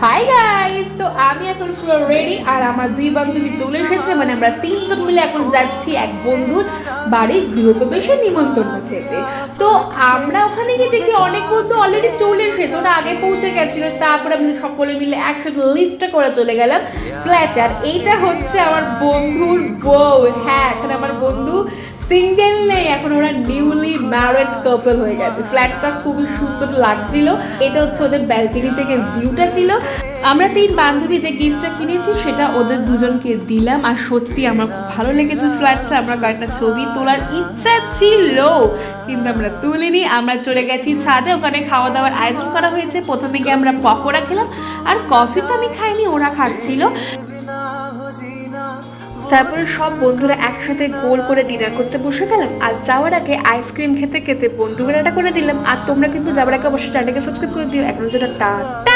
Hi guys, তো আমি এখন পুরো রেডি আর আমার দুই বান্ধবী চলে এসেছে, মানে আমরা তিনজন মিলে এখন যাচ্ছি এক বন্ধুর বাড়ির গৃহপ্রবেশের নিমন্ত্রণ খেতে। তো আমরা ওখানে গিয়ে দেখি অনেক বন্ধু অলরেডি চলে এসেছে, ওরা আগে পৌঁছে গেছিল। তারপরে আমরা সকলে মিলে একসাথে লিফটে করে চলে গেলাম ফ্ল্যাটে। আর এইটা হচ্ছে আমার বন্ধুর বউ। হ্যাঁ, এখানে আমার বন্ধু সিঙ্গেল নেই, এখন ওরা নিউলি ম্যারিড কাপল হয়ে গেছে। ফ্ল্যাটটা খুবই সুন্দর লাগছিল। এটা হচ্ছে ওদের ব্যালকনি থেকে ভিউটা ছিল। আমরা তিন বান্ধবী যে গিফটটা কিনেছি সেটা ওদের দুজনকে দিলাম। আর সত্যি আমার খুব ভালো লেগেছে ফ্ল্যাটটা। আমরা কয়েকটা ছবি তোলার ইচ্ছা ছিল কিন্তু আমরা তুলিনি। আমরা চলে গেছি ছাদে, ওখানে খাওয়া দাওয়ার আয়োজন করা হয়েছে। প্রথমে গিয়ে আমরা পকোড়া খেলাম, আর কফি তো আমি খাইনি, ওরা খাচ্ছিল। তারপরে সব বন্ধুরা একসাথে গোল করে ডিনার করতে বসে গেলাম। আর যাওয়ার আগে আইসক্রিম খেতে খেতে বন্ধু বেড়াটা করে দিলাম। আর তোমরা কিন্তু যাওয়ার আগে অবশ্যই চ্যানেলটাকে সাবস্ক্রাইব করে দিও এখন, যেটা টাটা।